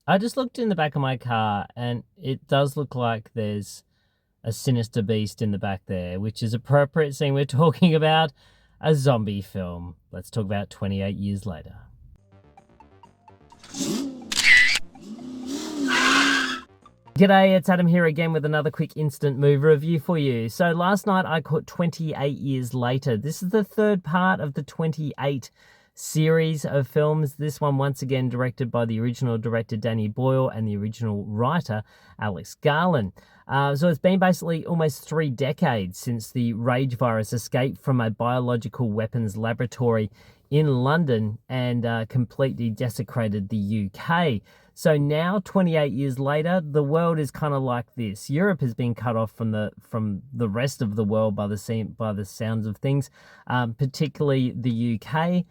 I just looked in the back of my car and it does look like there's a sinister beast in the back there, which is appropriate seeing we're talking about a zombie film. Let's talk about 28 years later. G'day, it's Adam here again with another quick instant movie review for you. So last night I caught 28 years later. This is the third part of the 28 series of films. This one once again directed by the original director Danny Boyle and the original writer Alex Garland. So it's been basically almost 3 decades since the rage virus escaped from a biological weapons laboratory in London and completely desecrated the UK. So now, 28 years later, the world is kind of like this. Europe has been cut off from the rest of the world by the sounds of things, particularly the UK.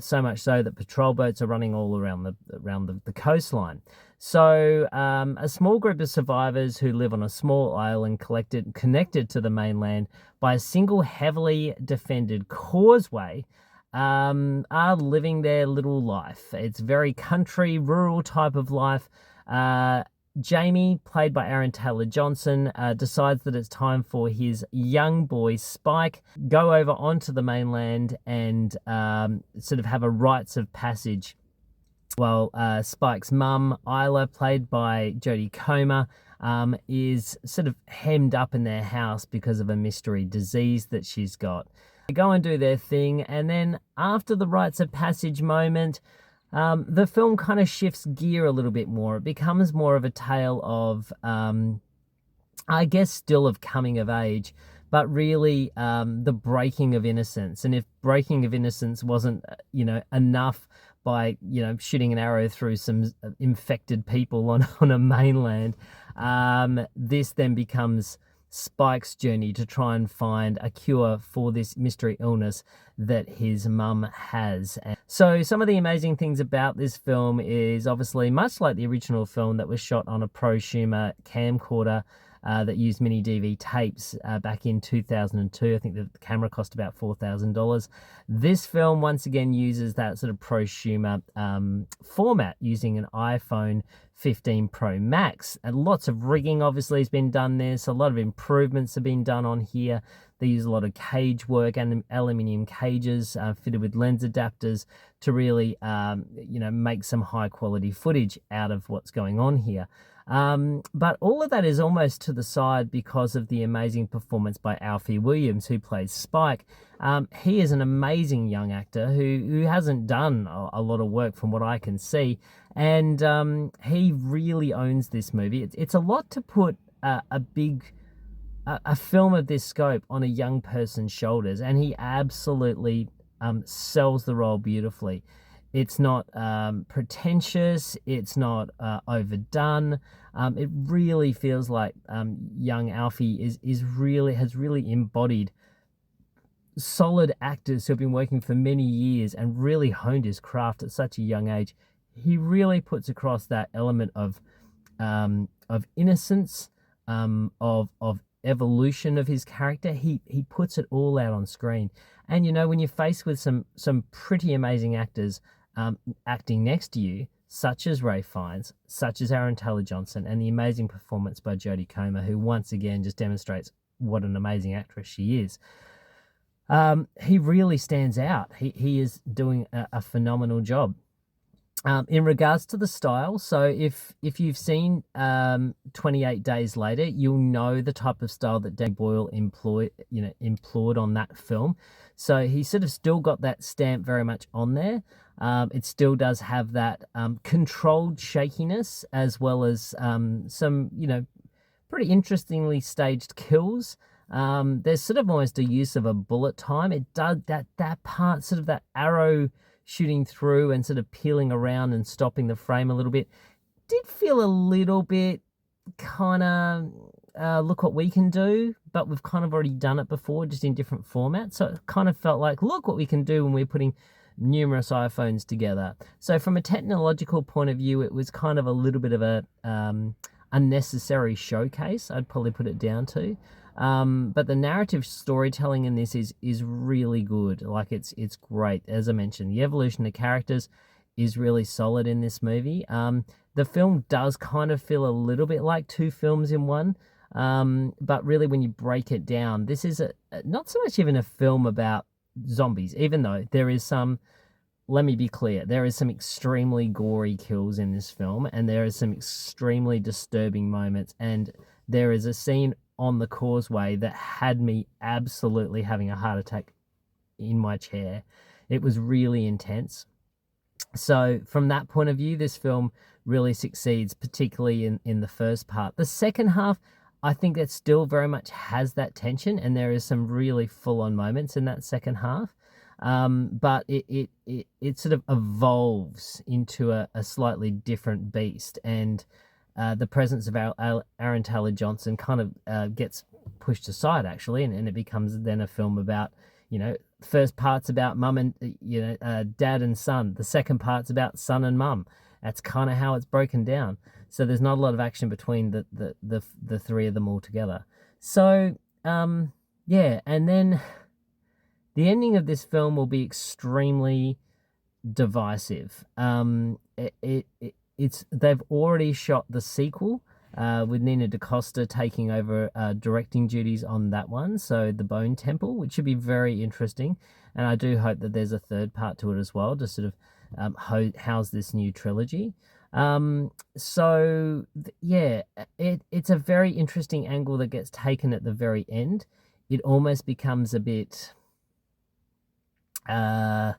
So much so that patrol boats are running all around the coastline. So a small group of survivors who live on a small island connected to the mainland by a single heavily defended causeway are living their little life. It's very country, rural type of life. Jamie, played by Aaron Taylor-Johnson, decides that it's time for his young boy, Spike, go over onto the mainland and sort of have a rites of passage. Well, Spike's mum, Isla, played by Jodie Comer, is sort of hemmed up in their house because of a mystery disease that she's got. They go and do their thing, and then after the rites of passage moment, the film kind of shifts gear a little bit more. It becomes more of a tale of, I guess, still of coming of age, but really the breaking of innocence. And if breaking of innocence wasn't, enough by, shooting an arrow through some infected people on a mainland, this then becomes Spike's journey to try and find a cure for this mystery illness that his mum has. And so some of the amazing things about this film is obviously much like the original film that was shot on a prosumer camcorder that used mini DV tapes back in 2002. I think the camera cost about $4,000. This film once again uses that sort of prosumer format using an iPhone 15 Pro Max. And lots of rigging obviously has been done there, so a lot of improvements have been done on here. They use a lot of cage work and aluminium cages fitted with lens adapters to really make some high quality footage out of what's going on here. But all of that is almost to the side because of the amazing performance by Alfie Williams, who plays Spike. He is an amazing young actor who hasn't done a lot of work from what I can see, and he really owns this movie. It's a lot to put a film of this scope on a young person's shoulders, and he absolutely sells the role beautifully. It's not pretentious. It's not overdone. It really feels like young Alfie has really embodied solid actors who have been working for many years and really honed his craft at such a young age. He really puts across that element of innocence, of evolution of his character. He puts it all out on screen. And when you're faced with some pretty amazing actors acting next to you, such as Ralph Fiennes, such as Aaron Taylor-Johnson, and the amazing performance by Jodie Comer, who once again just demonstrates what an amazing actress she is. He really stands out. He is doing a phenomenal job. In regards to the style, so if you've seen 28 Days Later, you'll know the type of style that Danny Boyle employed on that film. So he sort of still got that stamp very much on there. It still does have that controlled shakiness, as well as some pretty interestingly staged kills. There's sort of almost a use of a bullet time. It does that part, sort of that arrow shooting through and sort of peeling around and stopping the frame a little bit, did feel a little bit kind of look what we can do, but we've kind of already done it before, just in different formats. So it kind of felt like, look what we can do when we're putting numerous iPhones together. So from a technological point of view, it was kind of a little bit of a unnecessary showcase, I'd probably put it down to. But the narrative storytelling in this is really good. Like it's great. As I mentioned, the evolution of characters is really solid in this movie. The film does kind of feel a little bit like two films in one. But really, when you break it down, this is not so much even a film about zombies, even though there is some, let me be clear, there is some extremely gory kills in this film, and there is some extremely disturbing moments, and there is a scene on the causeway that had me absolutely having a heart attack in my chair. It was really intense. So from that point of view, this film really succeeds, particularly in the first part. The second half, I think it still very much has that tension, and there is some really full-on moments in that second half. But it sort of evolves into a slightly different beast, and the presence of Aaron Taylor Johnson kind of gets pushed aside, actually, and it becomes then a film about, first part's about mum and dad and son. The second part's about son and mum. That's kind of how it's broken down. So there's not a lot of action between the three of them all together. So yeah, and then the ending of this film will be extremely divisive. It's they've already shot the sequel, with Nina DaCosta taking over directing duties on that one, so The Bone Temple, which should be very interesting. And I do hope that there's a third part to it as well, to sort of house this new trilogy. Yeah, it's a very interesting angle that gets taken at the very end. It almost becomes a bit, I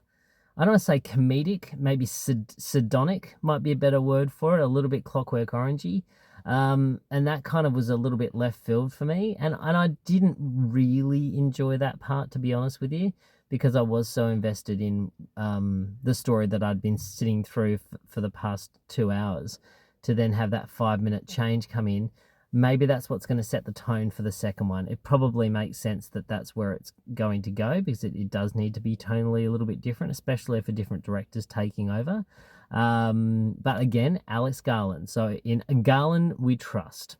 don't want to say comedic, maybe sardonic might be a better word for it, a little bit Clockwork Orangey. And that kind of was a little bit left field for me. And I didn't really enjoy that part, to be honest with you, because I was so invested in the story that I'd been sitting through for the past 2 hours, to then have that 5-minute change come in. Maybe that's what's going to set the tone for the second one. It probably makes sense that that's where it's going to go, because it does need to be tonally a little bit different, especially if a different director's taking over. But again, Alex Garland. So in Garland we trust.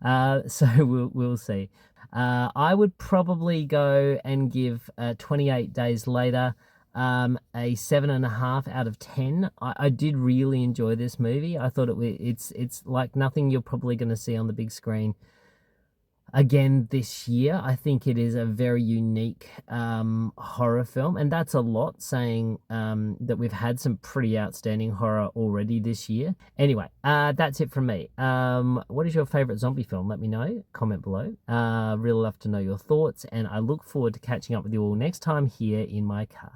So we'll see. I would probably go and give 28 Days Later a 7.5 out of 10. I did really enjoy this movie. I thought it's like nothing you're probably going to see on the big screen again this year. I think it is a very unique horror film, and that's a lot, saying that we've had some pretty outstanding horror already this year. Anyway, that's it from me. What is your favorite zombie film? Let me know. Comment below. Really love to know your thoughts, and I look forward to catching up with you all next time here in my car.